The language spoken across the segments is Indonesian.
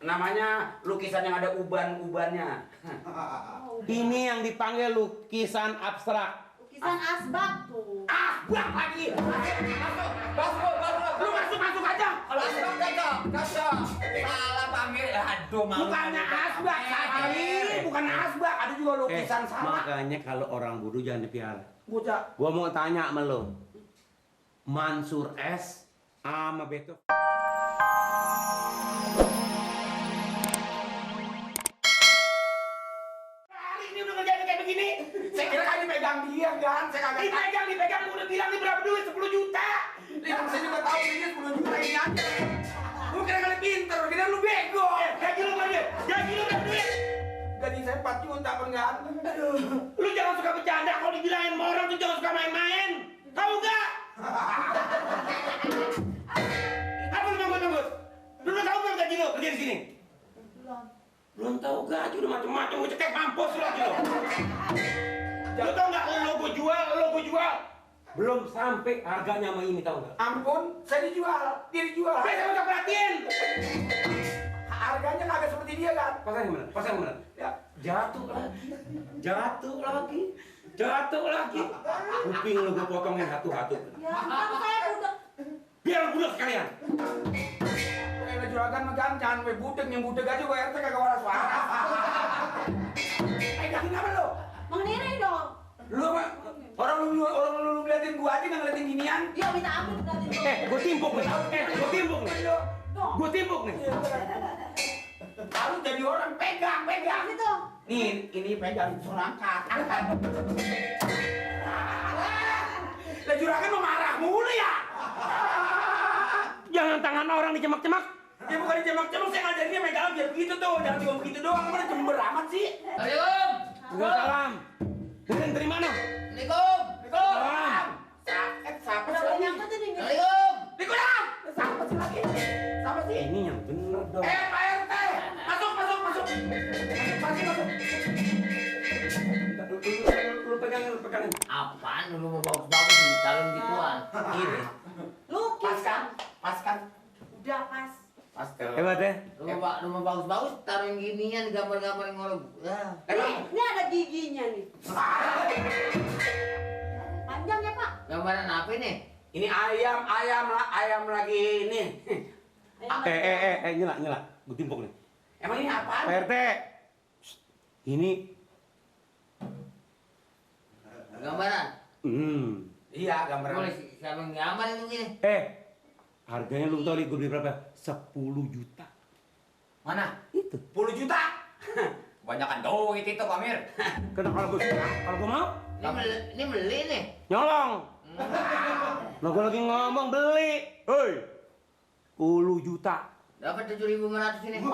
namanya lukisan yang ada uban-ubannya. Ini yang dipanggil lukisan abstrak. Lukisan asbak tuh. Asbak lagi. Masuk. Lu masuk aja. Kalau asbak kagak. Salah Pamir. Aduh, malu. Bukannya asbak tadi, bukan asbak, ada juga lukisan sama. Makanya kalau orang bodoh jangan dipiara. Bocah. Gua mau tanya sama lo. Mansur S sama Beto. Ini udah ngerjain kayak begini. Saya kira kan dipegang dia kan. Saya kagak dipegang. Udah bilang nih berapa duit? 10 juta. Yang saya juga tahu ini 10 juta ini aja. Lu kira kali pinter, kira lu bego. Gaji lu berapa duit? Gaji saya 4 juta kan. Aduh. Lu jangan suka bercanda kalau dibilangin sama orang tuh jangan suka main-main. Tahu gak? Apa lu nunggu? Lu tahu gak gaji lu kerja di sini? Belum tahu gaji udah macam-macam, gue cekek mampus lu lagi lo. Lu tau gak lo gue jual. Belum sampai harganya sama ini, tahu nggak? Ampun, saya dijual, dia dijual. Saya udah perhatiin. Harganya kagak seperti dia kan? Pasang yang mana? Ya. Jatuh lagi. Kuping lu gue potongin satu-satu. Ya, kan saya udah. Biar budak sekalian. Kayak juragan megan, jangan gue budek, yang budek aja gue RT kagak waras-waras. Pegangin apa lo? Mengenai dong. Lu apa? Orang lu ngeliatin gua aja nggak ngeliatin ginian. Iya, minta ampun berarti. Gue timpuk nih. Gue timpuk nih. Lalu jadi orang pegang. Gitu. Nih, ini pegang, suruh angkat. Lah juragan mau marah mulu ya? Jangan tangan orang dicemak-cemak. Ya bukan dicemak-cemak, saya ngajarin dia megang biar begitu tuh, jangan cuma begitu doang, mana jember amat sih? Assalamualaikum. Waalaikumsalam. Kalian dari mana? Assalamualaikum. Salam. Sakit, siapa Udah sih lagi? banyak aja nih. Assalamualaikum. Dikurang! Siapa sih lagi? Siapa sih? Ini yang bener dong. Pak RT! Masuk! Masuk! Lu pegangin. Apaan lu mau bagus-bagus di calon gituan? Ini. Lukisan. Pas kan? Udah pas. Pas kalau... Hebat ya? Lu mau bagus-bagus taruh yang ginian gambar-gambar yang ngorok. Ini ada giginya nih. Panjang ya, Pak? Gambaran apa ini? Ini ayam lagi ini. Nyala. Gue timpuk nih. Emang ini apaan? Pak RT. Ini. Gambaran. Iya, gambar. Boleh siapa yang gambar itu gini? Harganya lu tau gue beli berapa? 10 juta. Mana? Itu. 10 juta? Kebanyakan duit itu, Pak Mir. Kenapa kalau gue mau? Ini beli nih. Nyolong. Nah, gue lagi ngomong beli. Hei. 10 juta. Dapat 7.500 ini. 6.000.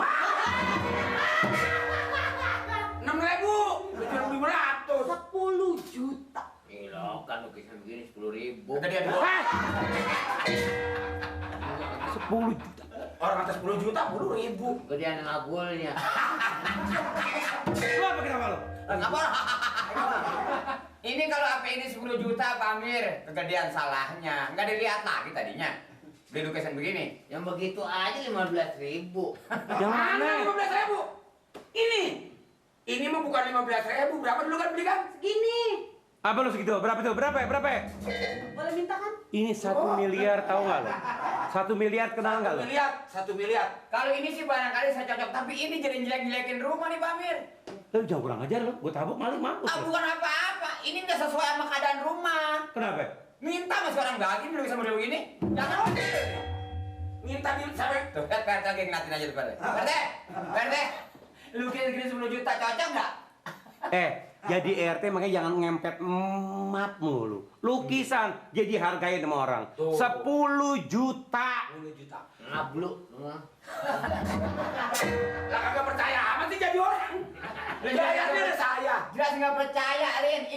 7.500. 10 juta. Gila, kan lukisan begini 10.000. Tadi ada 10 juta. orang atas 10 juta, 10.000. Gedean ngabulnya. Lu apa kenapa lu? Ngabul. Ini kalau HP ini 10 juta, Pak Amir, kegedean salahnya. Nggak dilihat lagi tadinya. Beli lukisan begini. Yang begitu aja 15.000. Yang mana? 15.000. Ini mah bukan 15.000. Berapa dulu kan beli kan? Segini. Apa lu segitu? Berapa tuh? Berapa? Boleh minta kan? Ini 1 miliar tahu nggak lu? 1 miliar kenal nggak lu? 1 miliar. Kalau ini sih barangkali saya cocok, tapi ini jadi jelek-jelekin rumah nih Pak Amir. Lu jangan kurang ajar lu. Gua tabuk maling mampus. Ah, lu. bukan apa-apa. Ini nggak sesuai sama keadaan rumah. Kenapa? Minta mas orang bagi beli bisa model begini. Jangan. Minta sampai. Tuh, Pak RT lagi ngeliatin aja tuh Pak RT. Lu kira-kira 10 juta cocok nggak? Jadi RT makanya jangan ngempet emat mulu. Lukisan jadi hargain sama orang. Tuh. 10 juta. 10 juta. Ngablu. Lah kagak percaya amat sih jadi orang. Bayarnya ada saya. Jelas nggak percaya, Rin.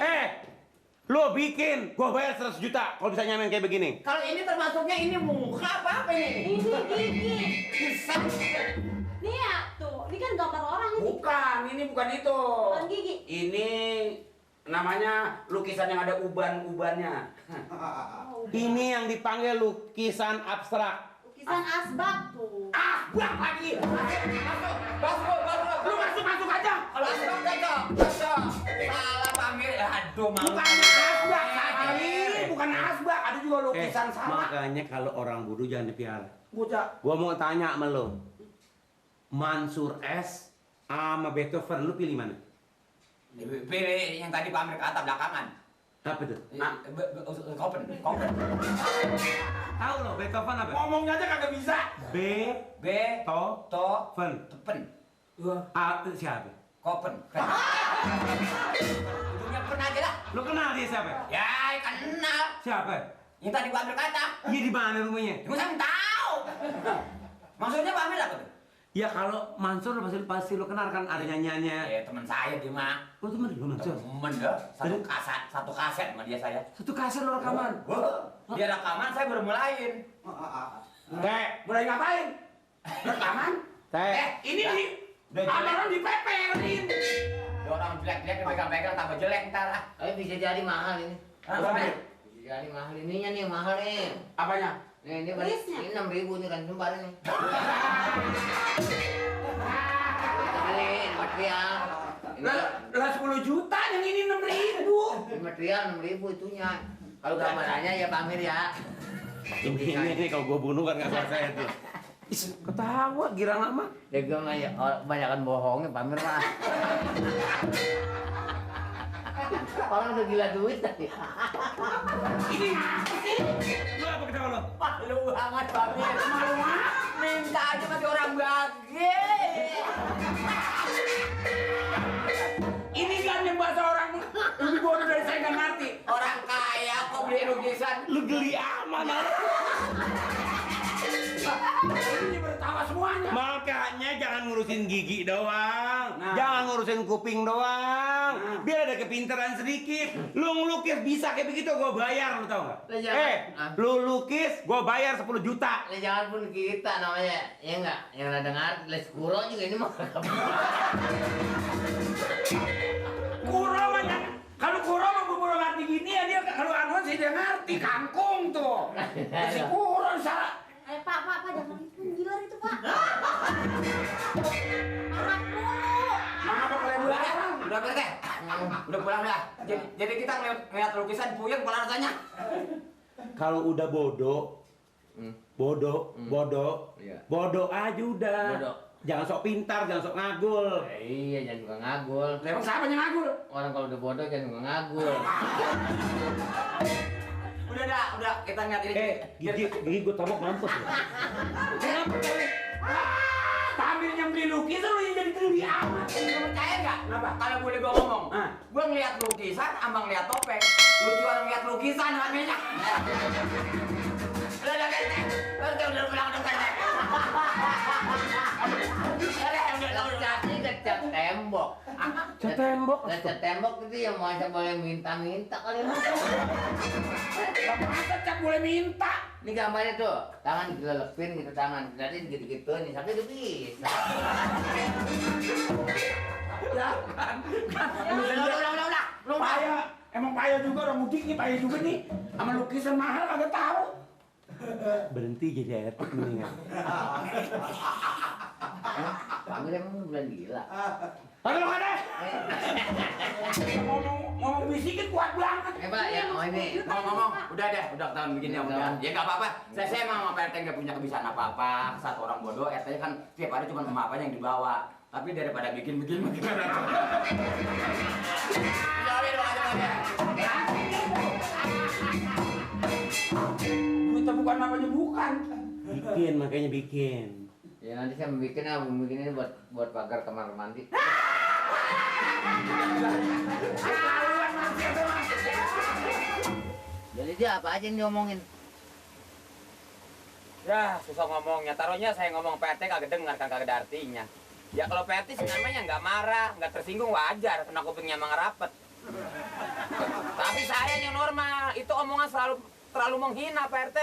Lo bikin, gua bayar 100 juta kalau bisa nyamain kayak begini. Kalau ini termasuknya ini muka apa ini? Ini gigi. Bisa. Nih ya, tuh. Ini kan gambar orang ini. Bukan, ini bukan itu. Bukan gigi. Ini namanya lukisan yang ada uban-ubannya. Oh, Ini yang dipanggil lukisan abstrak. lukisan Lukisan asbak tuh. Asbak lagi. Masuk. Lu masuk aja. Kalau asbak cocok. Salah Pak Amir. Aduh, malu. Bukan asbak tadi, bukan asbak. Ada juga lukisan salah. Makanya kalau orang bodoh jangan dipiara. Bocah. Gua mau tanya sama lo. Mansur S sama Beethoven lu pilih mana? Pilih yang tadi Pak Amir kata belakangan. Apa tuh? Kopen. Tahu lo Beethoven apa? Ngomongnya aja kagak bisa. B B. to To. Fen. Tepen. A siapa? Kopen. Ujungnya pernah aja lah. Lu kenal dia siapa? Ya, kenal. Siapa? Yang tadi Pak Amir kata. Iya di mana rumahnya? Gue sama tahu. Maksudnya Pak Amir apa tuh? Ya kalau Mansur pasti lu kenal kan ada nyanyiannya. Ya teman saya dia mah. Lu temen lu Mansur? Temen dah. Satu kaset sama dia saya. Satu kaset lu rekaman. Dia rekaman saya baru mulain. Mulai ngapain? Rekaman? Ini di orang dipeperin. Ada orang jelek-jelek dipegang-pegang tambah jelek ntar ah. Tapi bisa jadi mahal ini. Apa ya? Bisa jadi mahal ininya nih, mahal nih. Apanya? Nih, ini Tulisnya. ini 6.000 nih kan sumpah nih. Ini material. Ini Lah 10 juta yang ini 6.000. ini material 6.000 itunya. Kalau gambarannya ya Pak Amir ya. Ini kalau gua bunuh kan nggak selesai tuh. Ketawa girang lama. Ya gue mah ya banyakan bohongnya Pak Amir mah. Orang udah gila duit tadi. Ini Lu apa ketawa lo? Malu banget Pak Amir. Malu banget. Minta aja masih orang bage. ini kan yang bahasa orang lebih bodoh dari saya nggak ngerti. Orang kaya kok beli lukisan. Lu geli aman. Ini bertawa semuanya. Makanya jangan ngurusin gigi doang. Nah. Jangan ngurusin kuping doang. Biar ada kepintaran sedikit. Lu ngelukis bisa kayak begitu gua bayar, lu tau Lah, nggak? jangan. Lu lukis gua bayar 10 juta. Ini jangan pun kita namanya, ya enggak? Yang ada ngerti, Les Kuro juga ini mah. Kuro mah yang kalau Kuro mah bubur ngerti gini ya dia kalau anu sih dia ngerti kangkung tuh. Si Kuro salah. Pak, jangan itu gila itu, Pak. Maaf dulu. Apa kalian larang? Udah berarti. Udah pulang dah. Jadi kita ngeliat lukisan puyeng kepala rasanya. Kalau udah bodoh, Iya. bodoh aja udah. Bodoh. Jangan sok pintar, jangan sok ngagul. Iya, jangan suka ngagul. Emang siapa yang ngagul? Orang kalau udah bodoh jangan suka ngagul. Udah kita ngeliat ini. Gigi gue tomok mampus. Kenapa kalian? Tampil yang beli lukisan lu yang jadi geli amat. Lu percaya nggak? Kenapa? Kalau boleh gua ngomong, Ah. gua ngeliat lukisan, abang ngeliat topeng. Lu jual ngeliat lukisan namanya. Udah pulang udah kan. Catnya ngecat tembok. Cat tembok. Ngecat tembok itu yang masa boleh minta-minta kali mah. Masa Cak boleh minta? Ini gambarnya tuh, tangan dilelepin gitu tangan. Jadi gitu-gitu nih, sampai itu bisa. Ya kan. Udah. Payah. Emang payah juga orang mudik nih, payah juga nih. Sama lukisan mahal kagak tahu. Berhenti jadi etik mendingan. Kamu emang bulan gila. Kalau ada ngomong bisikin kuat banget. Pak, ya ini. Ngomong, udah deh, udah ketahuan begini ya udah. Ya nggak apa-apa. Saya emang sama Pak RT nggak punya kebiasaan apa-apa. Satu orang bodoh, RT kan tiap hari cuma emak apanya yang dibawa. Tapi daripada bikin gimana? Jawabin dong aja. Duitnya bukan namanya bukan. Bikin, makanya bikin. Ya nanti saya bikin ini buat pagar kamar mandi. Keterlaluan masih ada mas. Jadi dia apa aja yang diomongin? Ya, susah ngomongnya. Taruhnya saya ngomong PT kagak dengar kan kagak ada artinya. Ya kalau PT sih namanya nggak marah, nggak tersinggung wajar, kena kupingnya emang rapet. Tapi saya yang normal, itu omongan terlalu menghina Pak RT.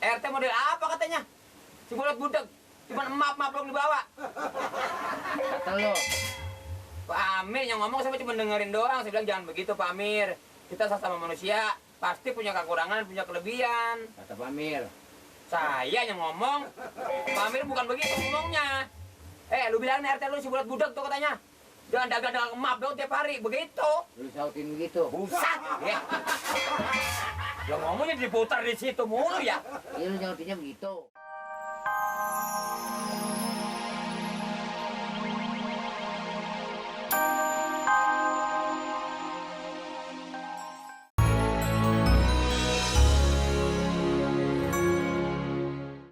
RT model apa katanya? Si bulat budek, cuma emap belum dibawa. Kata lo. Pak Amir yang ngomong saya cuma dengerin doang. Saya bilang jangan begitu Pak Amir. Kita sesama manusia, pasti punya kekurangan, punya kelebihan. Kata Pak Amir. Saya yang ngomong, Pak Amir bukan begitu ngomongnya. Lu bilang RT lu si bulat budak tuh katanya. Jangan dagang-dagang emak dong tiap hari, begitu. Lu sautin gitu. Busat, ya. Yang ngomongnya diputar di situ mulu ya. Iya lu nyautinnya begitu.